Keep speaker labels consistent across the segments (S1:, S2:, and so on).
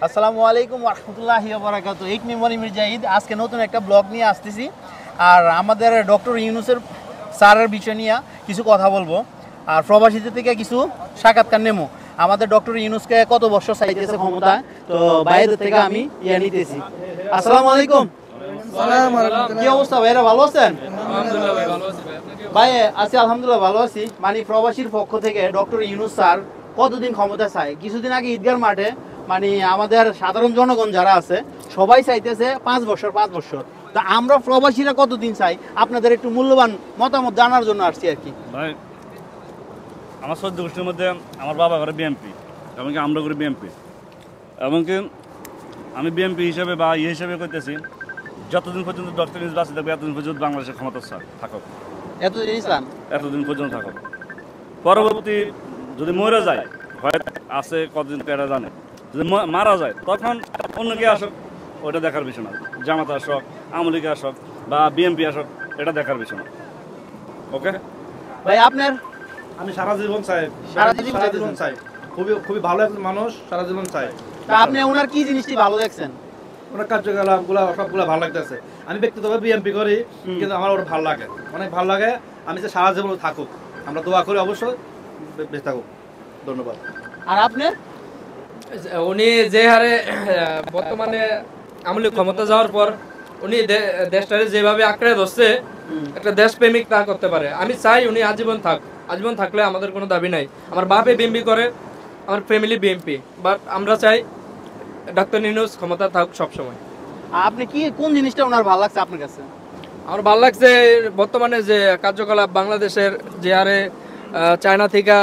S1: আসসালামু আলাইকুম ওয়া রাহমাতুল্লাহি ওয়া বারাকাতুহু। 8 মেমরি মির্জাহিদ আজকে নতুন একটা ব্লগ নিয়ে আসতেছি। আর আমাদের ডক্টর ইউনূসের স্যারের বিষয় নিয়ে কিছু কথা বলবো আর প্রবাসীদের থেকে কিছু সাক্ষাৎকার নেবো। আমাদের ডক্টর ইউনূসকে কত বছর চাইতেছে ক্ষমতা, তো বাইরের থেকে আমি নিতেছি। আসসালামু আলাইকুম। কি অবস্থা ভাইরা, ভালো আছেন?
S2: আলহামদুলিল্লাহ ভাই, ভালো আছি ভাই।
S1: ভাই আছি আলহামদুলিল্লাহ ভালো আছি। মানে প্রবাসীর পক্ষ থেকে ডক্টর ইউনূস স্যার কতদিন ক্ষমতা চায়? কিছুদিন আগে ঈদগার মাঠে মানে আমাদের সাধারণ জনগণ যারা আছে সবাই চাইতেছে 5 বছর 5 বছর। তা আমরা প্রবাসীরা কতদিন চাই? আপনাদের একটু মূল্যবান মতামত জানার জন্য আসছি আর কি।
S3: ভাই আমার 14 গোষ্ঠীর মধ্যে আমার বাবা করে বিএমপি, এমনকি আমরা করি বিএমপি, এমনকি আমি বিএমপি হিসাবে বা ইয়ে হিসাবে করতেছি যতদিন পর্যন্ত ডক্টর ইউনূস বাঁচে থাকবে এতদিন পর্যন্ত বাংলাদেশের ক্ষমতা থাকুক,
S1: এতদিন চান?
S3: এতদিন পর্যন্ত থাকুক। পরবর্তী যদি মরে যায়, হয় আছে কতদিন পেরা জানে, যদি মারা যায় তখন অন্য কে আসুক ওটা দেখার বিষয় না। জামাত আসক, আওয়ামী লীগ আসক বা বিএমপি আসক, এটা দেখার বিষয় না। ওকে
S1: ভাই আপনার?
S4: আমি সারা জীবন চাই,
S1: সারা জীবন
S4: চাই। খুবই ভালো একজন মানুষ, সারা জীবন চাই।
S1: তা আপনি ওনার কি জিনিসটি ভালো দেখছেন?
S4: ওনার কার্যকলাপগুলো সবগুলো ভালো লাগতেছে। আমি ব্যক্তিগতভাবে বিএমপি করি, কিন্তু আমার ওটা ভালো লাগে, অনেক ভালো লাগে। আমি চাই সারা জীবন থাকুক, আমরা দোয়া করি অবশ্যই বেঁচে থাকুক। ধন্যবাদ।
S1: আর আপনার?
S2: উনি যে হারে বর্তমানে আমলি ক্ষমতা যাওয়ার পর উনি দেশটারে যেভাবে আঁকড়ে ধরছে, একটা দেশপ্রেমিক তা করতে পারে। আমি চাই উনি আজীবন থাক। আজীবন থাকলে আমাদের কোনো দাবি নাই। আমার বাপে বিএমপি করে, আমার ফ্যামিলি বিএমপি, বাট আমরা চাই ডক্টর ইউনূস ক্ষমতা থাকুক সবসময়।
S1: আপনি কি কোন জিনিসটা ওনার ভালো লাগছে আপনার কাছে?
S2: আমার ভালো লাগছে বর্তমানে যে কার্যকলাপ বাংলাদেশের, যে হারে চায়না থেকে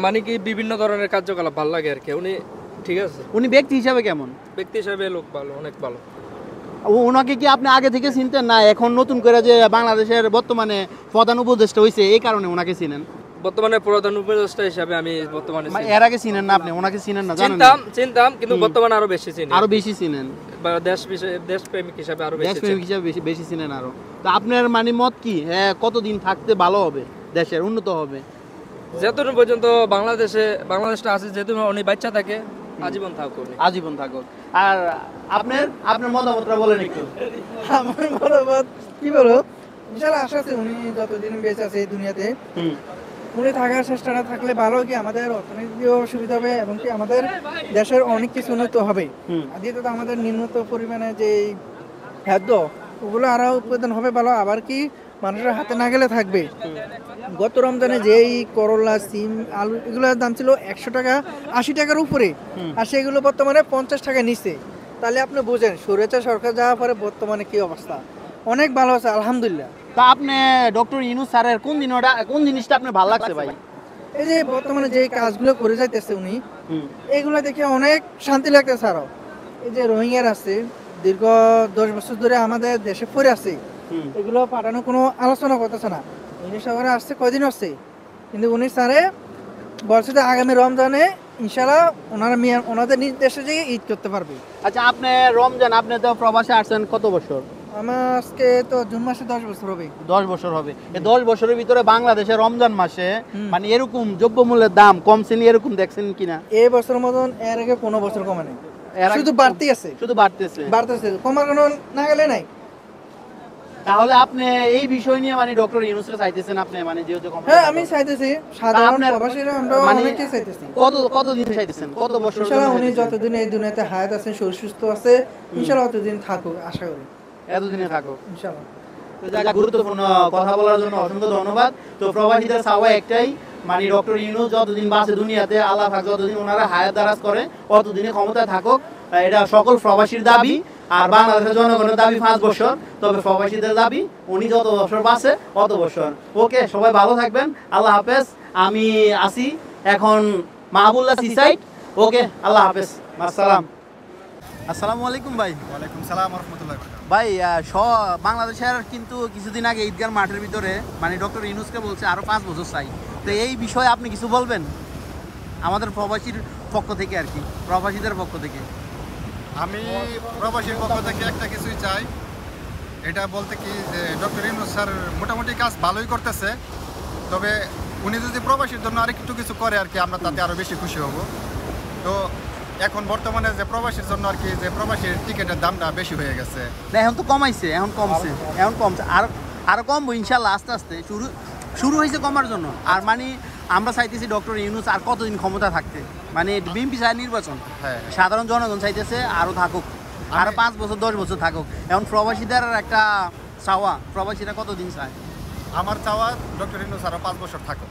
S2: মানে কি বিভিন্ন ধরনের কার্যকলাপ ভালো লাগে আর কি। উনি ঠিক আছে।
S1: উনি ব্যক্তি হিসাবে কেমন?
S2: ব্যক্তি হিসাবে লোক ভালো, অনেক ভালো।
S1: ওনাকে কি আপনি আগে থেকে চিনতেন, না এখন নতুন করে যে বাংলাদেশের বর্তমানে প্রধান উপদেষ্টা হয়েছে এই কারণে ওনাকে চিনেন?
S2: বর্তমানে প্রধান উপদেষ্টা হিসাবে আমি বর্তমানে
S1: এর আগে চিনেন না? আপনি ওনাকে চিনেন না?
S2: চিনতাম কিন্তু বর্তমানে আরো বেশি চিনি,
S1: আরো বেশি চিনেন।
S2: বা দেশপ্রেমিক হিসাবে আরো বেশি
S1: দেশপ্রেমিক হিসাবে বেশি চিনেন আরো। তো আপনার মানে মত কি, হ্যাঁ কতদিন থাকতে ভালো হবে, দেশের উন্নত হবে?
S2: যতদিন পর্যন্ত বাংলাদেশটা আছে, যেহেতু উনি বাচ্চা থাকে, আজীবন থাকুক উনি।
S1: আজীবন থাকুক। আর আপনার মতামতটা বলেন একটু।
S5: আমার মতামত কি বলো, বিশাল আশা আছে উনি যতদিন বেঁচে আছে এই দুনিয়াতে। উনি থাকার চেষ্টাটা থাকলে ভালো, কি আমাদের অর্থনৈতিক সুবিধা হবে এবং কি আমাদের দেশের অনেক কিছু উন্নত হবে। দ্বিতীয়ত আমাদের নিম্নত পরিমাণে যে খাদ্য ওগুলো আরো উৎপাদন হবে ভালো। আবার কি মানুষের হাতে না গেলে থাকবে। গত রমজানে যেই করলা, সিম, আলু এগুলোর দাম ছিল 100 টাকা, 80 টাকার উপরে, আর সেগুলো বর্তমানে 50 টাকা নিচে। তাহলে আপনি বুঝেন স্বৈরাচার সরকার যাওয়ার পরে বর্তমানে কি অবস্থা। অনেক ভালো আছে আলহামদুলিল্লাহ।
S1: তা আপনি ডক্টর ইউনূস স্যারের কোন জিনিসটা আপনার ভালো লাগছে ভাই?
S5: এই যে বর্তমানে যে কাজগুলো করে যাইতেছে উনি, এগুলো দেখে অনেক শান্তি লাগতেছে। আরো এই যে রোহিঙ্গার আছে দীর্ঘ 10 বছর ধরে আমাদের দেশে পড়ে আছে, এগুলো পাঠানো কোনো আলোচনা করতেছে না। উনি শহরে আসছে কয়দিন আসছে, কিন্তু উনি স্যারে বলছে যে আগামী রমজানে ইনশাল্লাহ ওনাদের নিজ দেশে যেয়ে ঈদ করতে পারবে।
S1: আচ্ছা আপনি রমজান, আপনি তো প্রবাসে আসছেন কত বছর?
S5: আমার আজকে তো জুন মাসে 10 বছর হবে।
S1: 10 বছর হবে। এই 10 বছরের ভিতরে বাংলাদেশে রমজান মাসে মানে এরকম দ্রব্যমূল্যের দাম কমছেন এরকম দেখছেন কিনা?
S5: এই বছরের মতন এর আগে কোনো বছর কমে নাই, শুধু বাড়তেই আছে,
S1: শুধু বাড়তেছে,
S5: কমার কোনো না গেলে নাই।
S1: তাহলে আপনি এই বিষয় নিয়ে মানে ডক্টর ইউনূসকে চাইতেছেন আপনি, মানে যেহেতু
S5: হ্যাঁ আমি চাইতেছি, সাধারণ প্রবাসীরা আমরা অনেকেই চাইতেছি।
S1: কতদিন চাইতেছেন? কত বছর?
S5: ইনশাআল্লাহ উনি যতদিন এই দুনিয়াতে হায়াত আছেন, সুস্থ আছে, ইনশাআল্লাহ ততদিন থাকুক, আশা করি
S1: এতদিনে থাকুক
S5: ইনশাআল্লাহ।
S1: তো যাক, গুরুত্বপূর্ণ কথা বলার জন্য অসংখ্য ধন্যবাদ। তো প্রবাসীদের চাওয়া একটাই, মানে ডক্টর ইউনূস যতদিন বাঁচে দুনিয়াতে, আল্লাহ পাক যতদিন ওনারা হায়াত দারাজ করে ততদিনে ক্ষমতায় থাকুক, এটা সকল প্রবাসীর দাবি। আর বাংলাদেশের জনগণের দাবি 5 বছর, তবে প্রবাসীদের দাবি উনি যত বছর বাঁচে অত বছর। ওকে, সবাই ভালো থাকবেন, আল্লাহ হাফেজ। আমি আসি এখন মাহবুবুল্লাহ সিসাইড। ওকে, আল্লাহ হাফেজ, আসসালাম। আসসালামু আলাইকুম ভাই।
S6: ওয়ালাইকুম সালাম ওয়া রাহমাতুল্লাহি।
S1: ভাই বাংলাদেশের কিন্তু কিছুদিন আগে ঈদগাহ মাঠের ভিতরে মানে ডক্টর ইউনূসকে বলছে আরো 5 বছর চাই। তো এই বিষয়ে আপনি কিছু বলবেন আমাদের প্রবাসীর পক্ষ থেকে আর কি, প্রবাসীদের পক্ষ থেকে?
S6: আমি প্রবাসীর পক্ষ থেকে একটা কিছুই চাই, এটা বলতে কি যে ডক্টর ইউনূস স্যার মোটামুটি কাজ ভালোই করতেছে, তবে উনি যদি প্রবাসীর জন্য আরেকটু কিছু করে আর কি, আমরা তাতে আরও বেশি খুশি হব। তো এখন বর্তমানে যে প্রবাসীর জন্য আর কি যে প্রবাসীর টিকিটের দামটা বেশি হয়ে গেছে।
S1: না এখন তো কমাইছে, এখন কমছে আর কমবো ইনশাল্লাহ আস্তে আস্তে। শুরু হয়েছে কমার জন্য। আর মানে আমরা চাইতেছি ডক্টর ইউনূস আর কতদিন ক্ষমতা থাকতে, মানে বিএনপি চায় নির্বাচন,
S6: হ্যাঁ।
S1: সাধারণ জনগণ চাইতেছে আরো থাকুক, আরো 5 বছর 10 বছর থাকুক। এখন প্রবাসীদের একটা চাওয়া, প্রবাসীরা কতদিন চায়?
S6: আমার চাওয়া ডক্টর ইউনূস আরো 5 বছর থাকুক।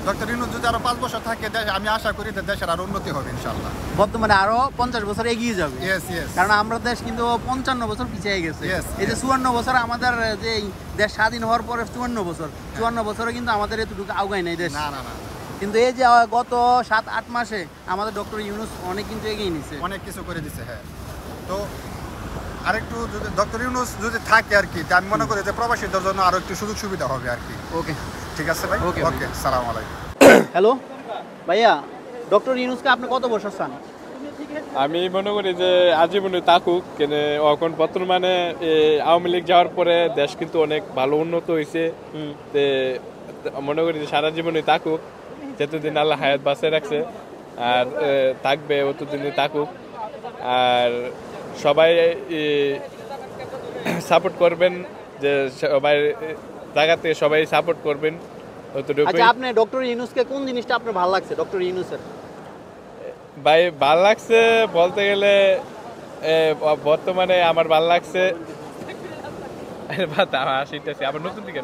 S6: ডক্টর ইউনূস যদি আরো 5 বছর থাকে আমি আশা করি যে দেশের আরো উন্নতি হবে ইনশাআল্লাহ।
S1: বর্তমানে আরো 50 বছর এগিয়ে যাবে।
S6: Yes yes.
S1: কারণ আমরা দেশ কিন্তু 55 বছর পিছিয়ে গেছে।
S6: Yes,
S1: এই যে 54 বছর আমাদের যে এই দেশ স্বাধীন হওয়ার পরে 54 বছরে কিন্তু আমাদের এতটুকু আগায় নাই দেশ।
S6: না না না,
S1: কিন্তু এই যে গত 7-8 মাসে আমাদের ডক্টর ইউনূস অনেক কিন্তু এগিয়ে নিছে,
S6: অনেক কিছু করে দিছে। হ্যাঁ, তো আরেকটু যদি ডক্টর ইউনূস যদি থাকে আর কি, তা আমি মনে করি যে প্রবাসীদের জন্য আরো একটু সুযোগ সুবিধা হবে আর কি।
S1: ওকে
S6: ঠিক আছে ভাই,
S1: Okay,
S6: ওকে, সালাম আলাইকুম।
S1: হ্যালো ভাইয়া, ডক্টর ইউনূসকে আপনি কত বছর চান?
S7: আমি মনে করি যে আজীবনে থাকুক, কেন এখন বর্তমানে আওয়ামী লীগ যাওয়ার পরে দেশ কিন্তু অনেক ভালো উন্নত হয়েছে। তে মনে করি যে সারা জীবনে থাকুক, যতদিন আল্লাহ হায়াত বাঁচিয়ে রাখছে আর থাকবে অতদিনই থাকুক। আর সবাই সাপোর্ট করবেন, যে সবাই জায়গা থেকে সবাই সাপোর্ট করবেন অতটুকুই।
S1: আচ্ছা, আপনি ডক্টর ইউনূসকে কোন জিনিসটা আপনার ভালো লাগছে ডক্টর ইউনূসের?
S7: ভাই ভাল লাগছে বলতে গেলে বর্তমানে আমার ভাল লাগছে আবার নতুন দিকে